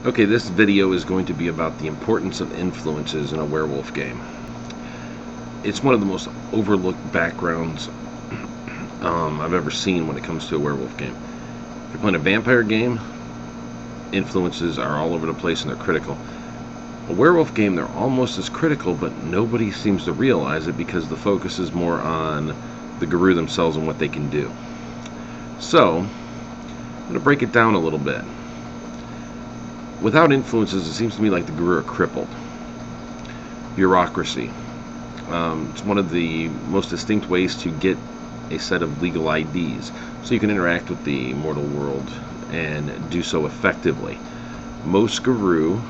Okay, this video is going to be about the importance of influences in a werewolf game. It's one of the most overlooked backgrounds I've ever seen when it comes to a werewolf game. If you're playing a vampire game, influences are all over the place and they're critical. A werewolf game, they're almost as critical, but nobody seems to realize it because the focus is more on the Garou themselves and what they can do. So, I'm going to break it down a little bit. Without influences, it seems to me like the Garou are crippled. Bureaucracy. It's one of the most distinct ways to get a set of legal IDs, so you can interact with the mortal world and do so effectively. Most Garou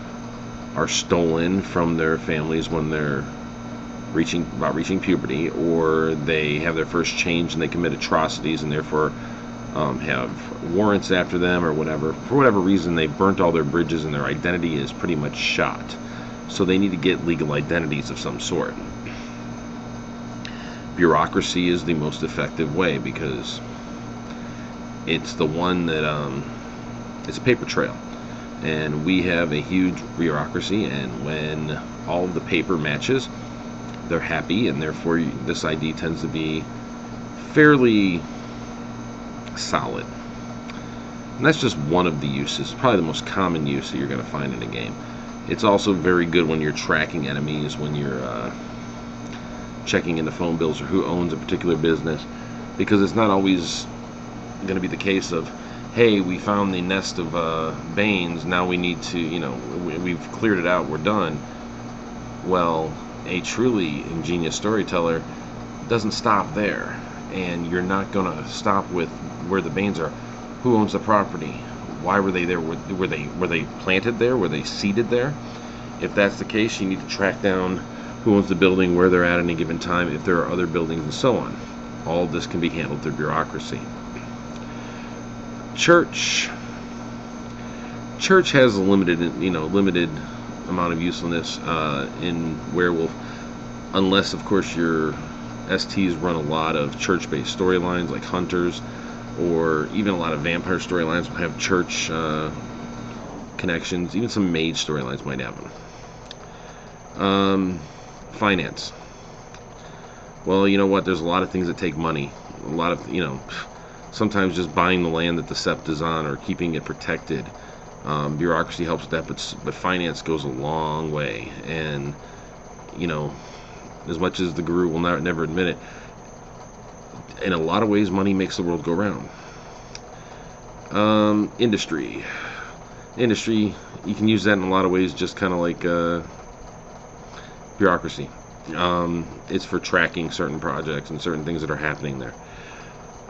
are stolen from their families when they're reaching puberty, or they have their first change and they commit atrocities and therefore have warrants after them or whatever. For whatever reason, they've burnt all their bridges and their identity is pretty much shot. So they need to get legal identities of some sort. Bureaucracy is the most effective way because it's the one that it's a paper trail. And we have a huge bureaucracy, and when all of the paper matches, they're happy, and therefore this ID tends to be fairly solid. And that's just one of the uses, probably the most common use that you're going to find in a game. It's also very good when you're tracking enemies, when you're checking in the phone bills or who owns a particular business, because it's not always going to be the case of, hey, we found the nest of Banes, now we need to, we've cleared it out, we're done. Well, a truly ingenious storyteller doesn't stop there, and you're not going to stop with where the Banes are. Who owns the property? Why were they there? Were they planted there? Were they seated there? If that's the case, you need to track down who owns the building, where they're at any given time, if there are other buildings, and so on. All of this can be handled through bureaucracy. Church has a limited amount of usefulness in Werewolf, unless of course your STs run a lot of church-based storylines like Hunters, or even a lot of vampire storylines will have church connections. Even some mage storylines might have them. Finance. Well, you know what? There's a lot of things that take money. A lot of, sometimes just buying the land that the sept is on or keeping it protected. Bureaucracy helps with that, but finance goes a long way. And, as much as the Garou will never admit it, in a lot of ways, money makes the world go round. Industry, you can use that in a lot of ways, just kind of like bureaucracy. It's for tracking certain projects and certain things that are happening there.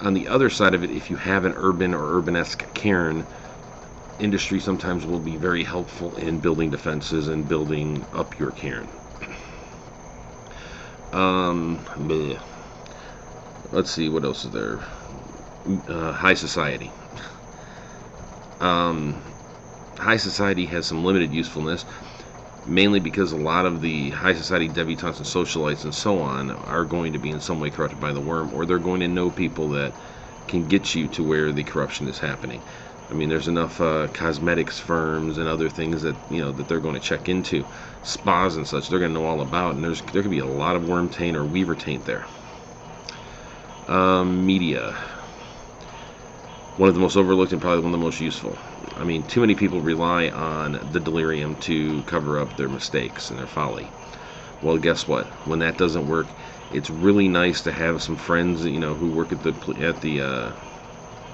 On the other side of it, if you have an urban or urbanesque cairn, industry sometimes will be very helpful in building defenses and building up your cairn. Let's see, what else is there? High society. High society has some limited usefulness, mainly because a lot of the high society debutantes and socialites and so on are going to be in some way corrupted by the worm, or they're going to know people that can get you to where the corruption is happening. I mean, there's enough cosmetics firms and other things that that they're going to check into, spas and such. They're going to know all about, and there could be a lot of worm taint or weaver taint there. Media, one of the most overlooked and probably one of the most useful. I mean, too many people rely on the delirium to cover up their mistakes and their folly. Well, guess what? When that doesn't work, it's really nice to have some friends, who work at the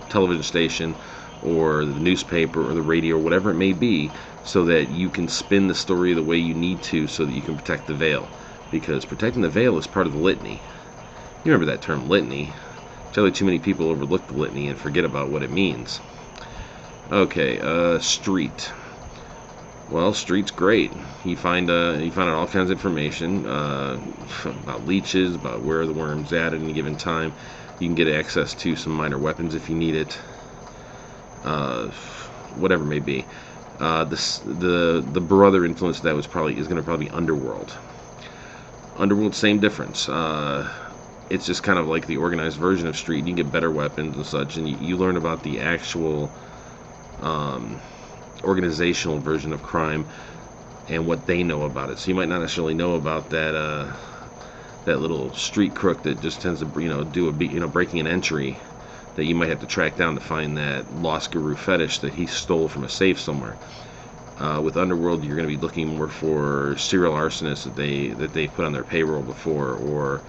television station or the newspaper or the radio or whatever it may be, so that you can spin the story the way you need to, so that you can protect the veil. Because protecting the veil is part of the litany. You remember that term, litany. Totally too many people overlook the litany and forget about what it means. Okay, street. Well, street's great. You find out all kinds of information about leeches, about where the worm's at any given time. You can get access to some minor weapons if you need it. Whatever it may be. The brother influence of that is going to probably be Underworld. Underworld, same difference. It's just kind of like the organized version of Street. You can get better weapons and such, and you learn about the actual organizational version of crime and what they know about it. So you might not necessarily know about that little street crook that just tends to do breaking an entry that you might have to track down to find that lost Garou fetish that he stole from a safe somewhere. With Underworld, you're going to be looking more for serial arsonists that they've put on their payroll before, or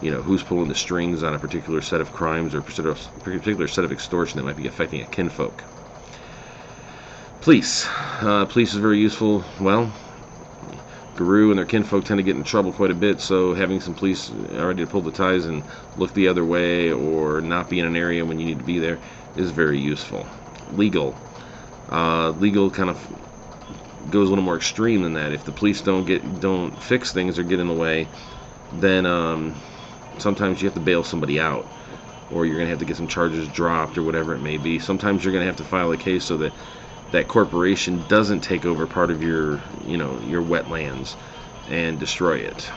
who's pulling the strings on a particular set of crimes or particular set of extortion that might be affecting a kinfolk. Police. Police is very useful. Well, Garou and their kinfolk tend to get in trouble quite a bit, so having some police ready to pull the ties and look the other way or not be in an area when you need to be there is very useful. Legal. Legal kind of goes a little more extreme than that. If the police don't fix things or get in the way, then sometimes you have to bail somebody out, or you're going to have to get some charges dropped or whatever it may be. Sometimes you're going to have to file a case so that that corporation doesn't take over part of your wetlands and destroy it.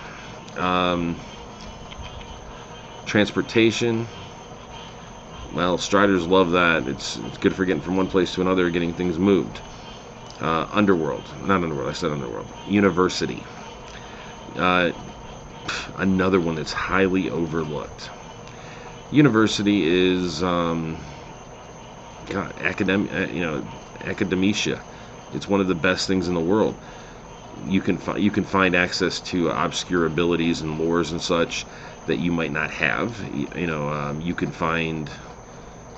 Transportation. Well, Striders love that. It's good for getting from one place to another, getting things moved. Underworld. Not Underworld, I said Underworld. University. Another one that's highly overlooked. University is academia. It's one of the best things in the world. You can find access to obscure abilities and lores and such that you might not have. You can find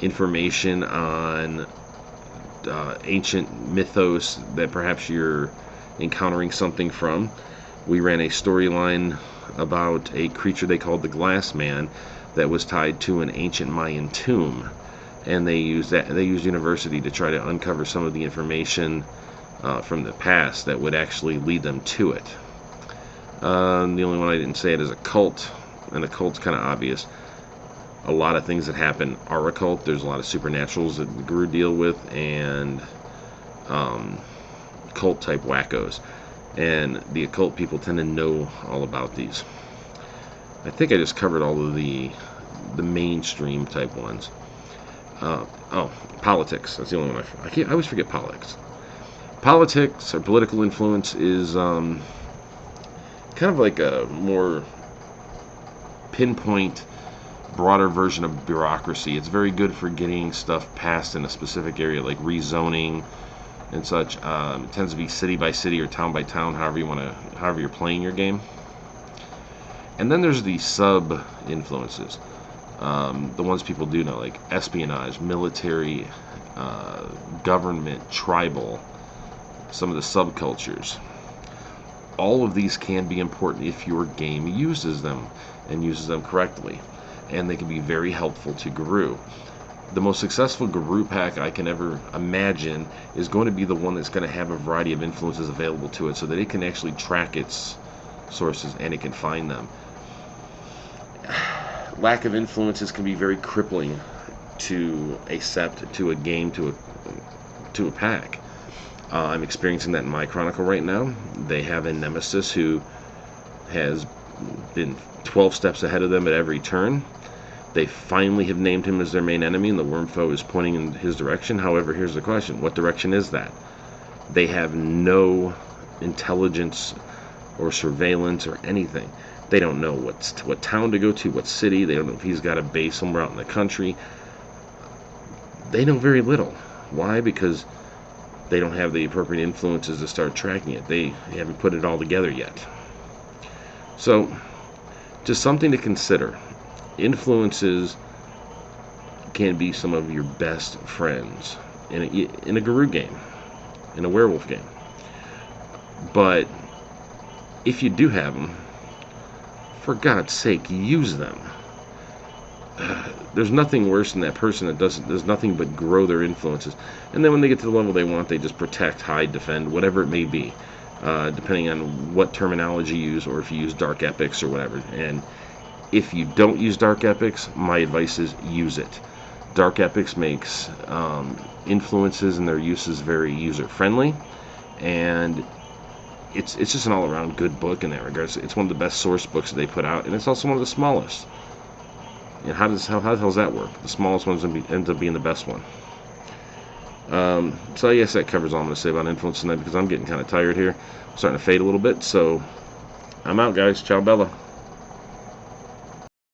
information on ancient mythos that perhaps you're encountering something from. We ran a storyline about a creature they called the Glass Man that was tied to an ancient Mayan tomb, and they used University to try to uncover some of the information from the past that would actually lead them to it. The only one I didn't say it is a cult, and a cult's kind of obvious. A lot of things that happen are occult. There's a lot of supernaturals that the Garou deal with, and cult type wackos, and the occult people tend to know all about these. I think I just covered all of the mainstream type ones. Politics. That's the only one I always forget politics. Politics or political influence is kind of like a more pinpoint, broader version of bureaucracy. It's very good for getting stuff passed in a specific area, like rezoning and such. It tends to be city by city or town by town, however you're playing your game. And then there's the sub influences, the ones people do know, like espionage, military, government, tribal, some of the subcultures. All of these can be important if your game uses them and uses them correctly, and they can be very helpful to Garou. The most successful Garou pack I can ever imagine is going to be the one that's going to have a variety of influences available to it so that it can actually track its sources and it can find them. Lack of influences can be very crippling to a sept, to a game, to a pack. I'm experiencing that in my chronicle right now. They have a nemesis who has been 12 steps ahead of them at every turn. They finally have named him as their main enemy, and the worm foe is pointing in his direction. However, here's the question. What direction is that? They have no intelligence or surveillance or anything. They don't know what town to go to, what city. They don't know if he's got a base somewhere out in the country. They know very little. Why? Because they don't have the appropriate influences to start tracking it. They haven't put it all together yet. So, just something to consider. Influences can be some of your best friends in a Garou game, in a werewolf game. But if you do have them, for God's sake, use them. There's nothing worse than that person that does nothing but grow their influences, and then when they get to the level they want, they just protect, hide, defend, whatever it may be, depending on what terminology you use, or if you use dark epics or whatever. And if you don't use dark epics, my advice is use it. Dark epics makes influences and their uses very user friendly, and it's just an all-around good book in that regard. It's one of the best source books that they put out, and it's also one of the smallest. And how the hell does that work? The smallest one ends up being the best one. So I guess that covers all I'm going to say about influence tonight, because I'm getting kind of tired here. I'm starting to fade a little bit. So I'm out, guys. Ciao, Bella.